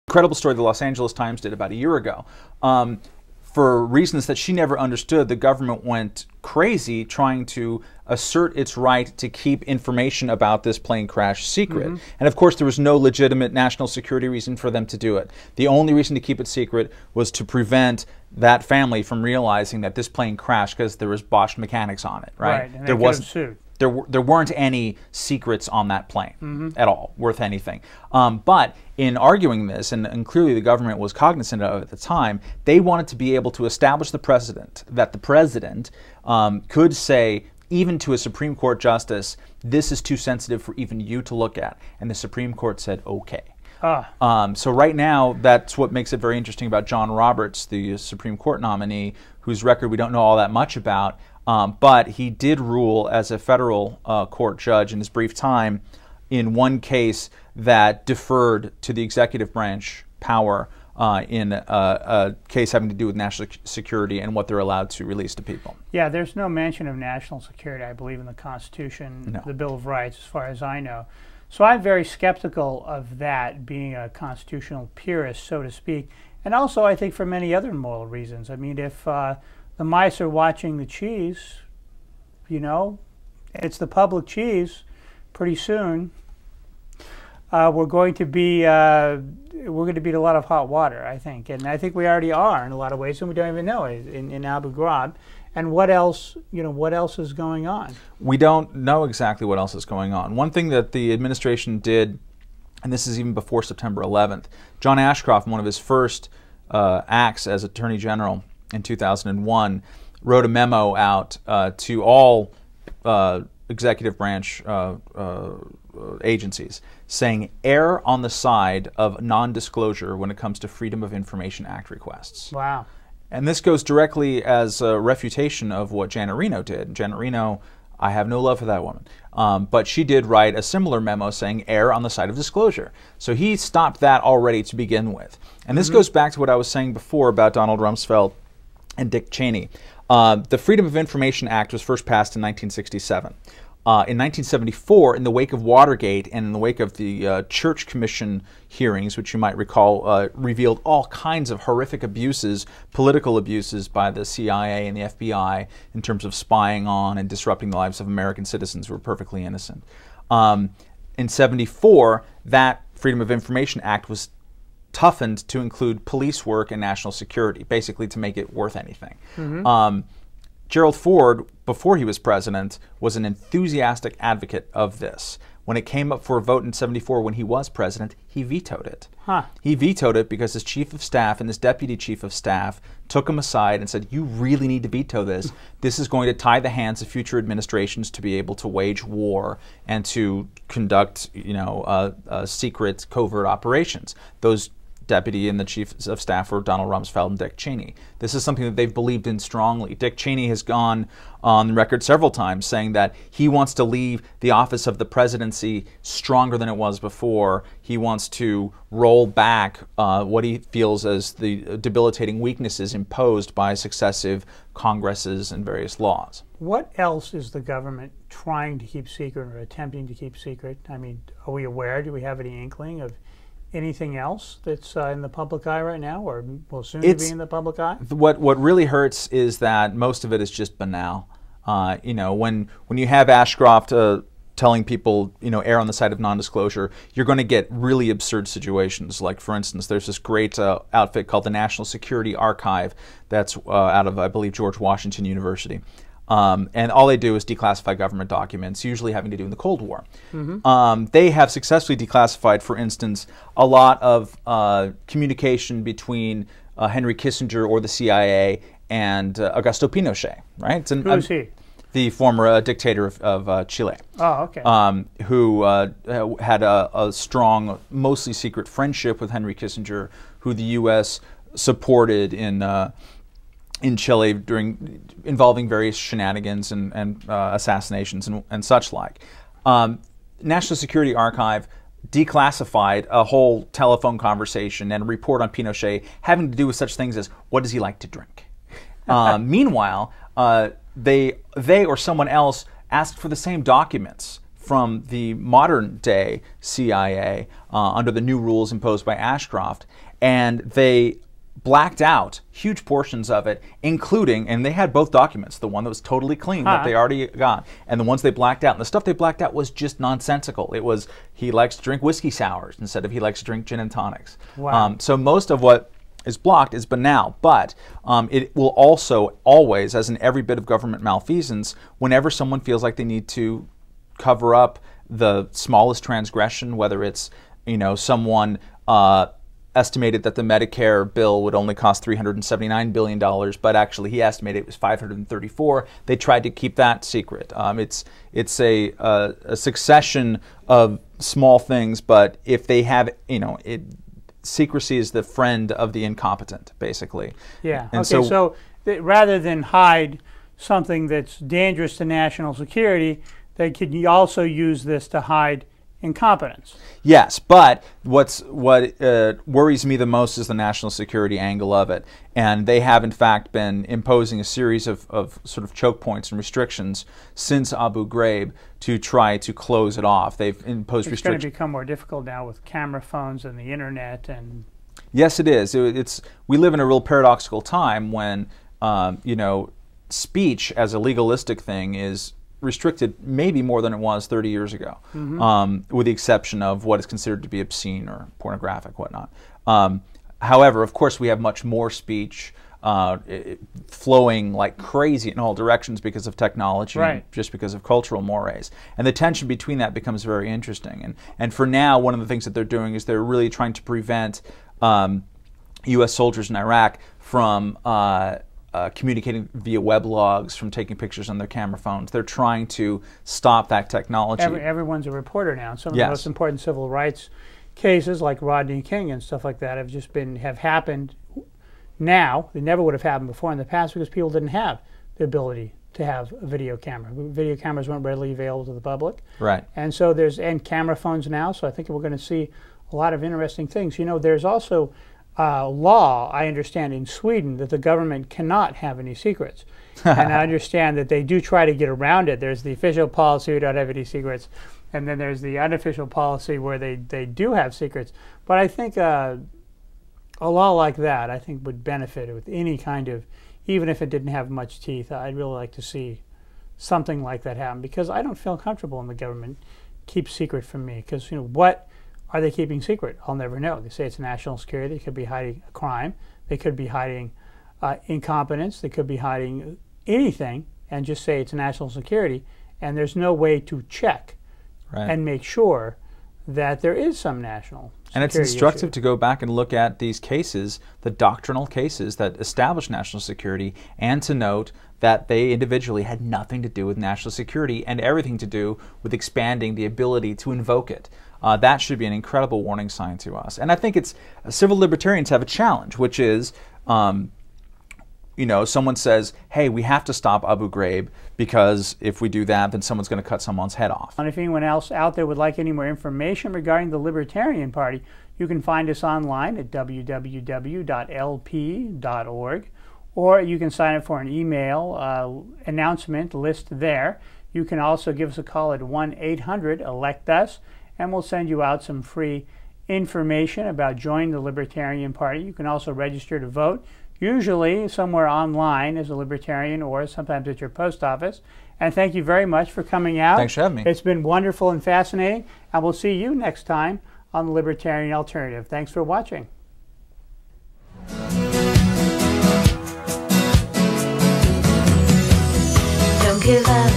Incredible story the Los Angeles Times did about a year ago. For reasons that she never understood, the government went crazy trying to assert its right to keep information about this plane crash secret. And of course, there was no legitimate national security reason for them to do it. The only reason to keep it secret was to prevent that family from realizing that this plane crashed because there was botched mechanics on it, right? And there wasn't. There weren't any secrets on that plane at all, worth anything. But in arguing this, and clearly the government was cognizant of it at the time, they wanted to be able to establish the precedent that the president could say, even to a Supreme Court justice, this is too sensitive for even you to look at. And the Supreme Court said, okay. So right now, that's what makes it very interesting about John Roberts, the Supreme Court nominee, whose record we don't know all that much about. But he did rule as a federal court judge in his brief time in one case that deferred to the executive branch power in a case having to do with national security and what they're allowed to release to people. Yeah, there's no mention of national security, I believe, in the Constitution, the Bill of Rights, as far as I know. So I'm very skeptical of that, being a constitutional purist, so to speak. And also, I think for many other moral reasons. I mean, if the mice are watching the cheese, you know, it's the public cheese, pretty soon we're going to be in a lot of hot water, I think. And I think we already are in a lot of ways, and we don't even know it in Abu Ghraib. And what else, you know, what else is going on? We don't know exactly what else is going on. One thing that the administration did, and this is even before September 11th, John Ashcroft, one of his first acts as Attorney General in 2001, wrote a memo out to all executive branch agencies saying, err on the side of non-disclosure when it comes to Freedom of Information Act requests. Wow. And this goes directly as a refutation of what Janet Reno did. Janet Reno, I have no love for that woman. But she did write a similar memo saying err on the side of disclosure. So he stopped that already to begin with. And this goes back to what I was saying before about Donald Rumsfeld and Dick Cheney. The Freedom of Information Act was first passed in 1967. In 1974, in the wake of Watergate and in the wake of the Church Commission hearings, which you might recall revealed all kinds of horrific abuses, political abuses by the CIA and the FBI in terms of spying on and disrupting the lives of American citizens who were perfectly innocent. In 74, that Freedom of Information Act was toughened to include police work and national security, basically to make it worth anything. Gerald Ford, before he was president, was an enthusiastic advocate of this. When it came up for a vote in 74 when he was president, he vetoed it. He vetoed it because his chief of staff and his deputy chief of staff took him aside and said, you really need to veto this. This is going to tie the hands of future administrations to be able to wage war and to conduct, you know, secret covert operations. Those deputy and the chiefs of staff were Donald Rumsfeld and Dick Cheney. This is something that they've believed in strongly. Dick Cheney has gone on the record several times saying that he wants to leave the office of the presidency stronger than it was before. He wants to roll back what he feels as the debilitating weaknesses imposed by successive Congresses and various laws. What else is the government trying to keep secret or attempting to keep secret? I mean, are we aware? Do we have any inkling of anything else that's in the public eye right now, or will soon be in the public eye? What really hurts is that most of it is just banal. You know, when you have Ashcroft telling people, you know, err on the side of non-disclosure, you're going to get really absurd situations. Like, for instance, there's this great outfit called the National Security Archive that's out of, I believe, George Washington University. And all they do is declassify government documents, usually having to do in the Cold War. They have successfully declassified, for instance, a lot of communication between Henry Kissinger or the CIA and Augusto Pinochet, right? Who's he? The former dictator of Chile. Oh, okay. Who had a strong, mostly secret friendship with Henry Kissinger, who the U.S. supported in Chile involving various shenanigans and assassinations and such like. National Security Archive declassified a whole telephone conversation and a report on Pinochet having to do with such things as, what does he like to drink? Meanwhile, they or someone else asked for the same documents from the modern day CIA under the new rules imposed by Ashcroft, and they blacked out huge portions of it, including, and they had both documents, the one that was totally clean that they already got, and the ones they blacked out. And the stuff they blacked out was just nonsensical. It was, he likes to drink whiskey sours instead of he likes to drink gin and tonics. Wow. So most of what is blocked is banal, but it will also always, as in every bit of government malfeasance, whenever someone feels like they need to cover up the smallest transgression, whether it's, you know, someone estimated that the Medicare bill would only cost $379 billion, but actually he estimated it was $534. They tried to keep that secret. It's a succession of small things, but if they have, you know, secrecy is the friend of the incompetent, basically. Yeah. And okay. So rather than hide something that's dangerous to national security, they could also use this to hide incompetence. Yes, but what worries me the most is the national security angle of it. And they have, in fact, been imposing a series of sort of choke points and restrictions since Abu Ghraib to try to close it off. They've imposed restrictions. It's going to become more difficult now with camera phones and the internet. And yes, it is. We live in a real paradoxical time when you know, speech as a legalistic thing is restricted maybe more than it was 30 years ago, with the exception of what is considered to be obscene or pornographic, whatnot. However, of course, we have much more speech flowing like crazy in all directions because of technology, and just because of cultural mores. And the tension between that becomes very interesting. And for now, one of the things that they're doing is they're really trying to prevent U.S. soldiers in Iraq from communicating via weblogs, from taking pictures on their camera phones. They're trying to stop that technology. Everyone's a reporter now. Some of the most important civil rights cases, like Rodney King and stuff like that, have happened now. They never would have happened before in the past because people didn't have the ability to have a video camera. Video cameras weren't readily available to the public. Right. And so there's camera phones now. So I think we're going to see a lot of interesting things. You know, there's also law, I understand, in Sweden that the government cannot have any secrets. And I understand that they do try to get around it. There's the official policy, we don't have any secrets, and then there's the unofficial policy where they do have secrets. But I think a law like that, I think, would benefit with any kind of, even if it didn't have much teeth. I'd really like to see something like that happen, because I don't feel comfortable when the government keeps secret from me. Because, you know, what are they keeping secret? I'll never know. They say it's national security. They could be hiding a crime. They could be hiding incompetence. They could be hiding anything and just say it's national security. And there's no way to check and make sure that there is some national security And it's instructive issue. to go back and look at these cases, the doctrinal cases that establish national security, and to note that they individually had nothing to do with national security and everything to do with expanding the ability to invoke it. That should be an incredible warning sign to us. And I think it's civil libertarians have a challenge, which is, you know, someone says, hey, we have to stop Abu Ghraib because if we do that, then someone's going to cut someone's head off. And if anyone else out there would like any more information regarding the Libertarian Party, you can find us online at www.lp.org, or you can sign up for an email announcement list there. You can also give us a call at 1-800-ELECT-US, and we'll send you out some free information about joining the Libertarian Party. You can also register to vote, usually somewhere online as a Libertarian or sometimes at your post office. And thank you very much for coming out. Thanks for having me. It's been wonderful and fascinating, and we'll see you next time on the Libertarian Alternative. Thanks for watching. Don't give up.